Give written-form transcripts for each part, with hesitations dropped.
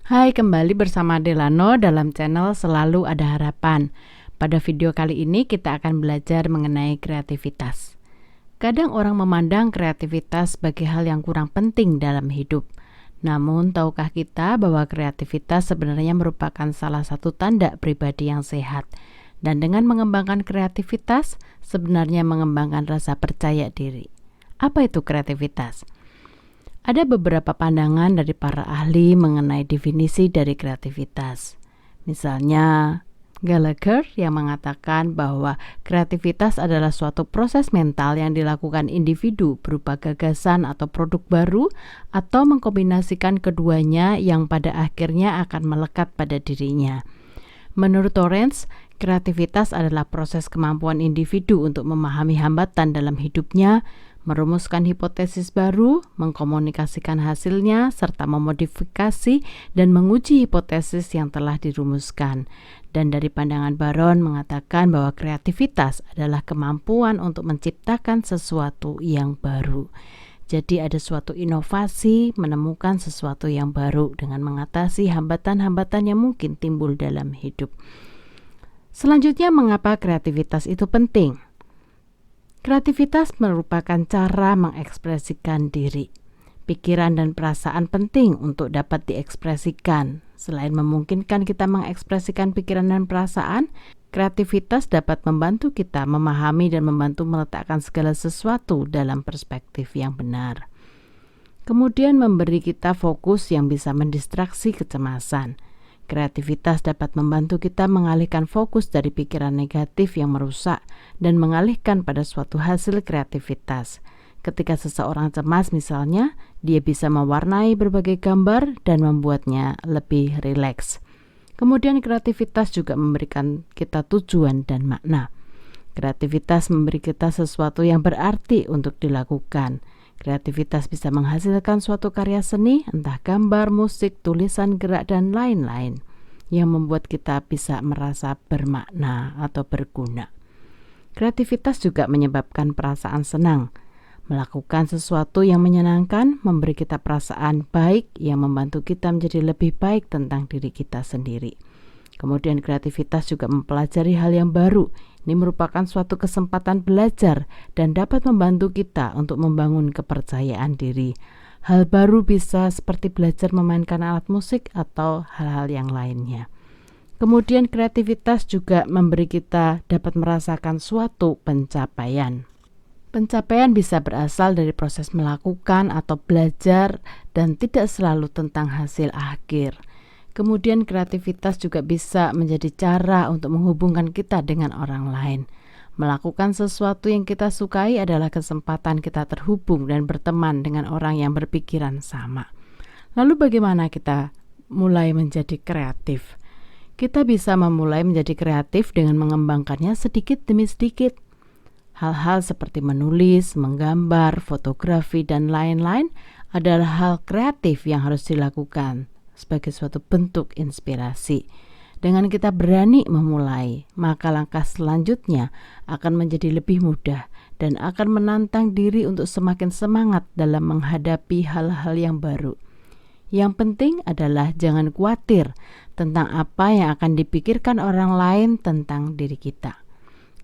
Hai, kembali bersama Delano dalam channel Selalu Ada Harapan. Pada video kali ini kita akan belajar mengenai kreativitas. Kadang orang memandang kreativitas sebagai hal yang kurang penting dalam hidup. Namun, tahukah kita bahwa kreativitas sebenarnya merupakan salah satu tanda pribadi yang sehat? Dan dengan mengembangkan kreativitas, sebenarnya mengembangkan rasa percaya diri. Apa itu kreativitas? Ada beberapa pandangan dari para ahli mengenai definisi dari kreativitas. Misalnya, Gallagher yang mengatakan bahwa kreativitas adalah suatu proses mental yang dilakukan individu berupa gagasan atau produk baru atau mengkombinasikan keduanya yang pada akhirnya akan melekat pada dirinya. Menurut Torrance, kreativitas adalah proses kemampuan individu untuk memahami hambatan dalam hidupnya, merumuskan hipotesis baru, mengkomunikasikan hasilnya, serta memodifikasi dan menguji hipotesis yang telah dirumuskan. Dan dari pandangan Baron mengatakan bahwa kreativitas adalah kemampuan untuk menciptakan sesuatu yang baru. Jadi ada suatu inovasi, menemukan sesuatu yang baru dengan mengatasi hambatan-hambatan yang mungkin timbul dalam hidup. Selanjutnya, mengapa kreativitas itu penting? Kreativitas merupakan cara mengekspresikan diri. Pikiran dan perasaan penting untuk dapat diekspresikan. Selain memungkinkan kita mengekspresikan pikiran dan perasaan, kreativitas dapat membantu kita memahami dan membantu meletakkan segala sesuatu dalam perspektif yang benar. Kemudian memberi kita fokus yang bisa mendistraksi kecemasan. Kreativitas dapat membantu kita mengalihkan fokus dari pikiran negatif yang merusak dan mengalihkan pada suatu hasil kreativitas. Ketika seseorang cemas misalnya, dia bisa mewarnai berbagai gambar dan membuatnya lebih rileks. Kemudian kreativitas juga memberikan kita tujuan dan makna. Kreativitas memberi kita sesuatu yang berarti untuk dilakukan. Kreativitas bisa menghasilkan suatu karya seni, entah gambar, musik, tulisan, gerak, dan lain-lain, yang membuat kita bisa merasa bermakna atau berguna. Kreativitas juga menyebabkan perasaan senang. Melakukan sesuatu yang menyenangkan memberi kita perasaan baik yang membantu kita menjadi lebih baik tentang diri kita sendiri. Kemudian kreativitas juga mempelajari hal yang baru. Ini merupakan suatu kesempatan belajar dan dapat membantu kita untuk membangun kepercayaan diri. Hal baru bisa seperti belajar memainkan alat musik atau hal-hal yang lainnya. Kemudian kreativitas juga memberi kita dapat merasakan suatu pencapaian. Pencapaian bisa berasal dari proses melakukan atau belajar dan tidak selalu tentang hasil akhir. Kemudian kreativitas juga bisa menjadi cara untuk menghubungkan kita dengan orang lain. Melakukan sesuatu yang kita sukai adalah kesempatan kita terhubung dan berteman dengan orang yang berpikiran sama. Lalu bagaimana kita mulai menjadi kreatif? Kita bisa memulai menjadi kreatif dengan mengembangkannya sedikit demi sedikit. Hal-hal seperti menulis, menggambar, fotografi, dan lain-lain adalah hal kreatif yang harus dilakukan sebagai suatu bentuk inspirasi. Dengan kita berani memulai, maka langkah selanjutnya akan menjadi lebih mudah dan akan menantang diri untuk semakin semangat dalam menghadapi hal-hal yang baru. Yang penting adalah jangan khawatir tentang apa yang akan dipikirkan orang lain tentang diri kita.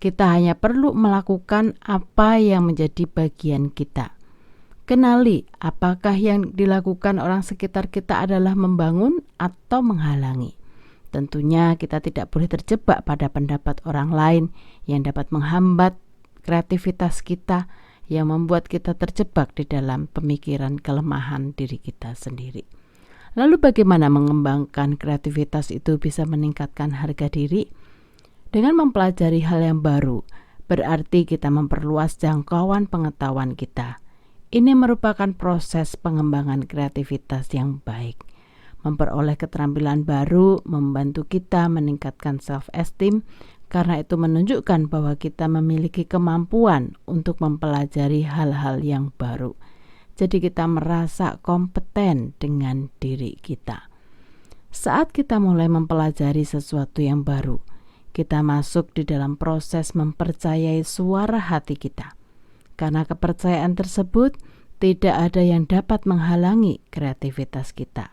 Kita hanya perlu melakukan apa yang menjadi bagian kita. Kenali apakah yang dilakukan orang sekitar kita adalah membangun atau menghalangi. Tentunya kita tidak boleh terjebak pada pendapat orang lain yang dapat menghambat kreativitas kita, yang membuat kita terjebak di dalam pemikiran kelemahan diri kita sendiri. Lalu bagaimana mengembangkan kreativitas itu bisa meningkatkan harga diri? Dengan mempelajari hal yang baru, berarti kita memperluas jangkauan pengetahuan kita. Ini merupakan proses pengembangan kreativitas yang baik. Memperoleh keterampilan baru membantu kita meningkatkan self-esteem, karena itu menunjukkan bahwa kita memiliki kemampuan untuk mempelajari hal-hal yang baru. Jadi kita merasa kompeten dengan diri kita. Saat kita mulai mempelajari sesuatu yang baru, kita masuk di dalam proses mempercayai suara hati kita. Karena kepercayaan tersebut tidak ada yang dapat menghalangi kreativitas kita.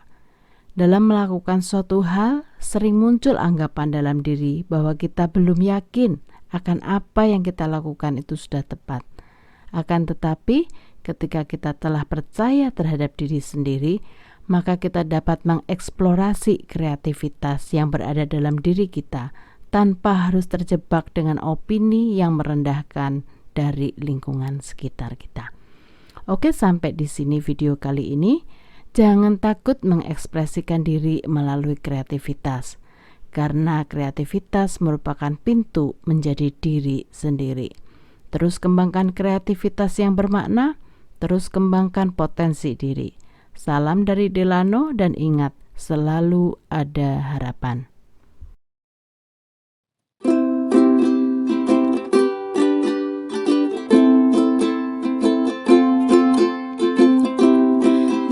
Dalam melakukan suatu hal, sering muncul anggapan dalam diri bahwa kita belum yakin akan apa yang kita lakukan itu sudah tepat. Akan tetapi, ketika kita telah percaya terhadap diri sendiri, maka kita dapat mengeksplorasi kreativitas yang berada dalam diri kita tanpa harus terjebak dengan opini yang merendahkan dari lingkungan sekitar kita. Oke, sampai di sini video kali ini. Jangan takut mengekspresikan diri melalui kreativitas, karena kreativitas merupakan pintu menjadi diri sendiri. Terus kembangkan kreativitas yang bermakna, terus kembangkan potensi diri. Salam dari Delano dan ingat, selalu ada harapan.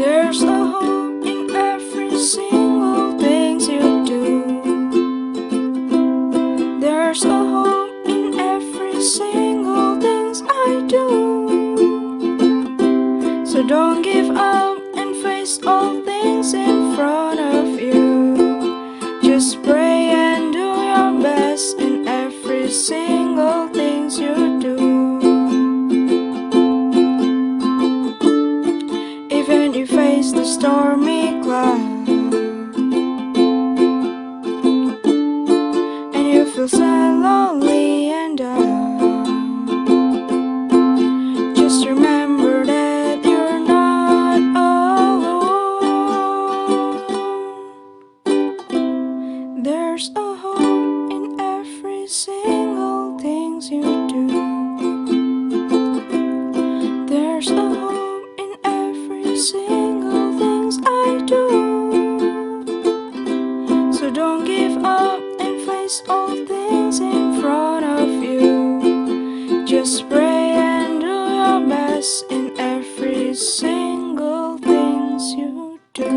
There's a hope in every single thing you do. There's a hope in every single thing I do. So don't give up and face all things in front of you. Just pray and do your best in every single thing you do. Even if you face the stormy cloud and you feel sad, lonely and down, just remember that you're not alone. There's a hope in every single thing you do. There's a hope in every single things I do. So don't give up and face all things in front of you. Just pray and do your best in every single things you do.